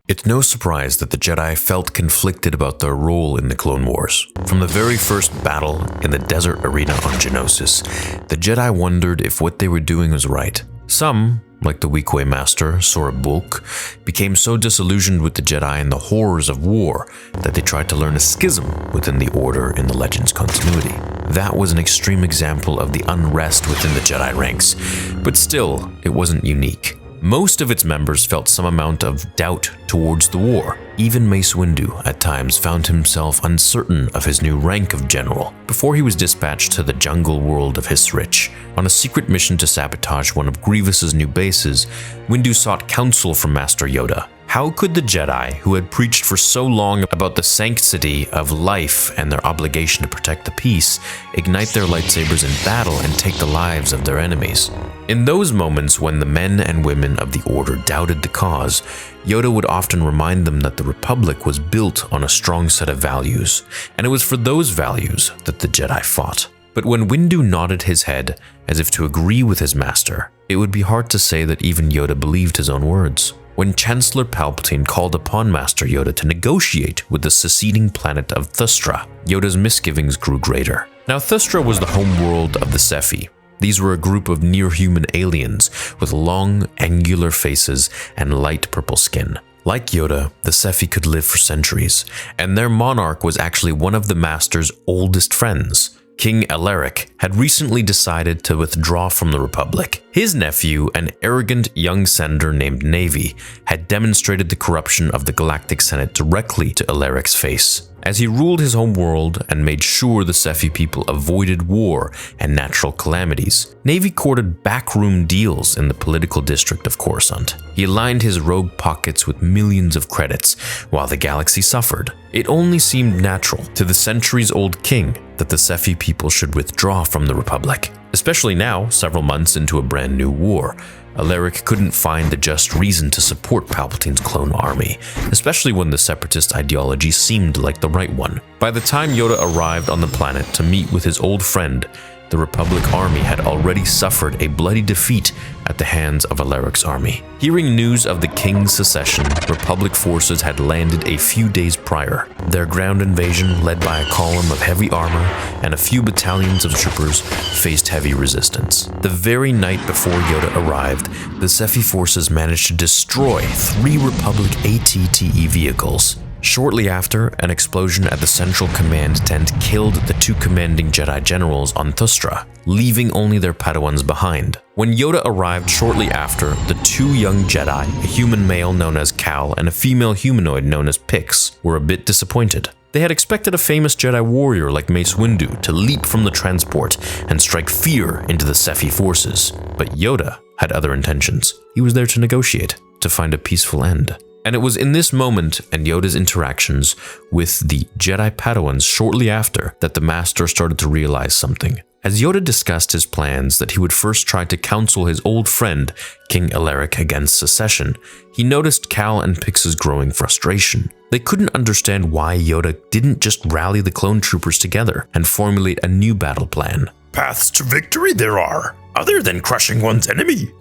It's no surprise that the Jedi felt conflicted about their role in the Clone Wars. From the very first battle in the desert arena on Geonosis, the Jedi wondered if what they were doing was right. Some, like the Weequay Master, Sora Bulk, became so disillusioned with the Jedi and the horrors of war that they tried to learn a schism within the Order in the Legends continuity. That was an extreme example of the unrest within the Jedi ranks, but still, it wasn't unique. Most of its members felt some amount of doubt towards the war. Even Mace Windu, at times, found himself uncertain of his new rank of general before he was dispatched to the jungle world of Hisrich. On a secret mission to sabotage one of Grievous's new bases, Windu sought counsel from Master Yoda. How could the Jedi, who had preached for so long about the sanctity of life and their obligation to protect the peace, ignite their lightsabers in battle and take the lives of their enemies? In those moments when the men and women of the Order doubted the cause, Yoda would often remind them that the Republic was built on a strong set of values, and it was for those values that the Jedi fought. But when Windu nodded his head as if to agree with his master, it would be hard to say that even Yoda believed his own words. When Chancellor Palpatine called upon Master Yoda to negotiate with the seceding planet of Thustra, Yoda's misgivings grew greater. Now, Thustra was the homeworld of the Sephi. These were a group of near-human aliens with long, angular faces and light purple skin. Like Yoda, the Sephi could live for centuries, and their monarch was actually one of the Master's oldest friends. King Alaric had recently decided to withdraw from the Republic. His nephew, an arrogant young senator named Navy, had demonstrated the corruption of the Galactic Senate directly to Alaric's face. As he ruled his home world and made sure the Sephi people avoided war and natural calamities, Navy courted backroom deals in the political district of Coruscant. He aligned his rogue pockets with millions of credits while the galaxy suffered. It only seemed natural to the centuries-old king that the Sephi people should withdraw from the Republic. Especially now, several months into a brand new war, Alaric couldn't find the just reason to support Palpatine's clone army, especially when the separatist ideology seemed like the right one. By the time Yoda arrived on the planet to meet with his old friend, the Republic army had already suffered a bloody defeat at the hands of Alaric's army. Hearing news of the King's secession, Republic forces had landed a few days prior. Their ground invasion, led by a column of heavy armor and a few battalions of troopers, faced heavy resistance. The very night before Yoda arrived, the Sephi forces managed to destroy 3 Republic ATTE vehicles. Shortly after, an explosion at the Central Command tent killed the 2 commanding Jedi generals on Thustra, leaving only their Padawans behind. When Yoda arrived shortly after, the 2 young Jedi, a human male known as Cal and a female humanoid known as Pix, were a bit disappointed. They had expected a famous Jedi warrior like Mace Windu to leap from the transport and strike fear into the Sephi forces, but Yoda had other intentions. He was there to negotiate, to find a peaceful end. And it was in this moment and Yoda's interactions with the Jedi Padawans shortly after that the Master started to realize something. As Yoda discussed his plans that he would first try to counsel his old friend, King Alaric, against secession, he noticed Cal and Pix's growing frustration. They couldn't understand why Yoda didn't just rally the clone troopers together and formulate a new battle plan. Paths to victory there are, other than crushing one's enemy.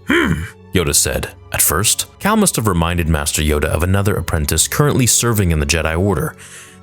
Yoda said. At first, Cal must have reminded Master Yoda of another apprentice currently serving in the Jedi Order.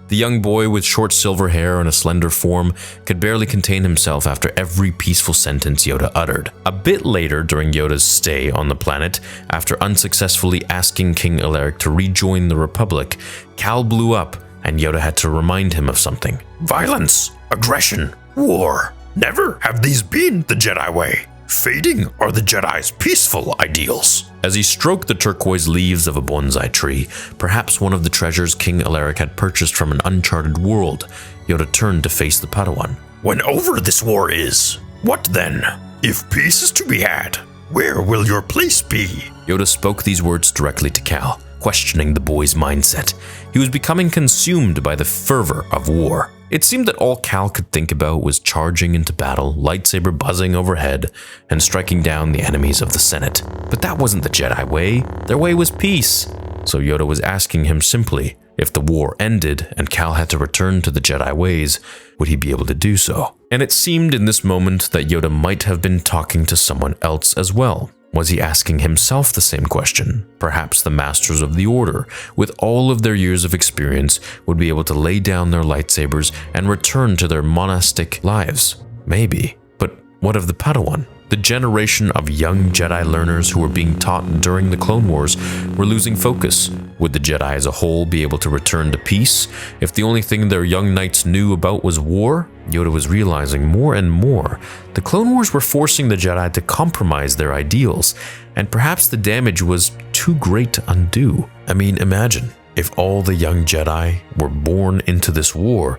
The young boy with short silver hair and a slender form could barely contain himself after every peaceful sentence Yoda uttered. A bit later, during Yoda's stay on the planet, after unsuccessfully asking King Alaric to rejoin the Republic, Cal blew up and Yoda had to remind him of something. Violence, aggression, war. Never have these been the Jedi way. Fading are the Jedi's peaceful ideals. As he stroked the turquoise leaves of a bonsai tree, perhaps one of the treasures King Alaric had purchased from an uncharted world, Yoda turned to face the Padawan. When over this war is, what then? If peace is to be had, where will your place be? Yoda spoke these words directly to Cal, questioning the boy's mindset. He was becoming consumed by the fervor of war. It seemed that all Cal could think about was charging into battle, lightsaber buzzing overhead, and striking down the enemies of the Senate. But that wasn't the Jedi way. Their way was peace. So Yoda was asking him simply, if the war ended and Cal had to return to the Jedi ways, would he be able to do so? And it seemed in this moment that Yoda might have been talking to someone else as well. Was he asking himself the same question? Perhaps the Masters of the Order, with all of their years of experience, would be able to lay down their lightsabers and return to their monastic lives. Maybe. But what of the Padawan? The generation of young Jedi learners who were being taught during the Clone Wars were losing focus. Would the Jedi as a whole be able to return to peace if the only thing their young knights knew about was war? Yoda was realizing more and more the Clone Wars were forcing the Jedi to compromise their ideals, and perhaps the damage was too great to undo. I mean, imagine if all the young Jedi were born into this war.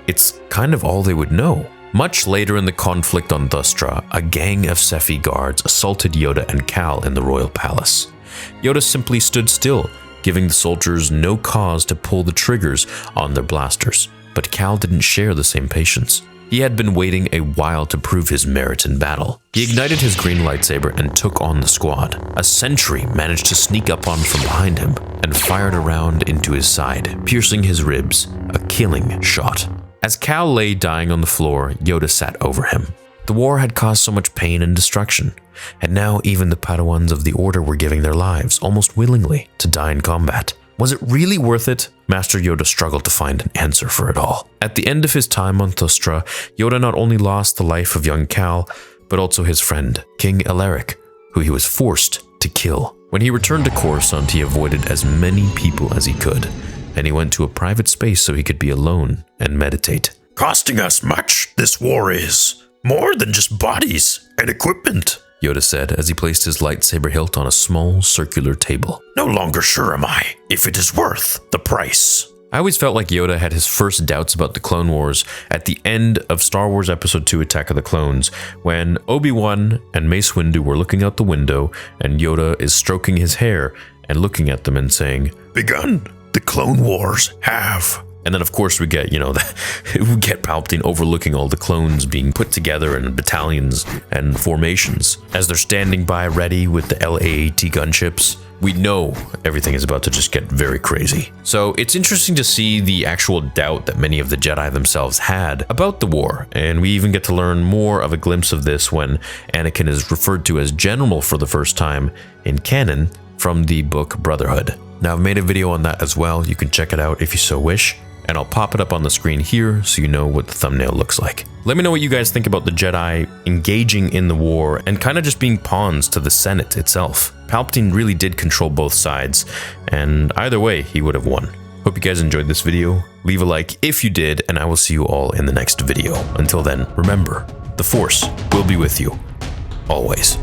It's kind of all they would know. Much later in the conflict on Thustra, a gang of Sephi guards assaulted Yoda and Cal in the royal palace. Yoda simply stood still, giving the soldiers no cause to pull the triggers on their blasters. But Cal didn't share the same patience. He had been waiting a while to prove his merit in battle. He ignited his green lightsaber and took on the squad. A sentry managed to sneak up on from behind him and fired a round into his side, piercing his ribs, a killing shot. As Cal lay dying on the floor, Yoda sat over him. The war had caused so much pain and destruction, and now even the Padawans of the Order were giving their lives, almost willingly, to die in combat. Was it really worth it? Master Yoda struggled to find an answer for it all. At the end of his time on Thustra, Yoda not only lost the life of young Cal, but also his friend, King Alaric, who he was forced to kill. When he returned to Coruscant, he avoided as many people as he could, and he went to a private space so he could be alone and meditate. Costing us much, this war is. More than just bodies and equipment, Yoda said as he placed his lightsaber hilt on a small circular table. No longer sure am I if it is worth the price. I always felt like Yoda had his first doubts about the Clone Wars at the end of Star Wars Episode 2 Attack of the Clones, when Obi-Wan and Mace Windu were looking out the window and Yoda is stroking his hair and looking at them and saying, "Begun. The Clone Wars have." And then, of course, we get, we get Palpatine overlooking all the clones being put together in battalions and formations. As they're standing by ready with the LAAT gunships, we know everything is about to just get very crazy. So it's interesting to see the actual doubt that many of the Jedi themselves had about the war. And we even get to learn more of a glimpse of this when Anakin is referred to as General for the first time in canon from the book Brotherhood. Now, I've made a video on that as well. You can check it out if you so wish. And I'll pop it up on the screen here so you know what the thumbnail looks like. Let me know what you guys think about the Jedi engaging in the war and kind of just being pawns to the Senate itself. Palpatine really did control both sides, and either way, he would have won. Hope you guys enjoyed this video. Leave a like if you did, and I will see you all in the next video. Until then, remember, the Force will be with you, always.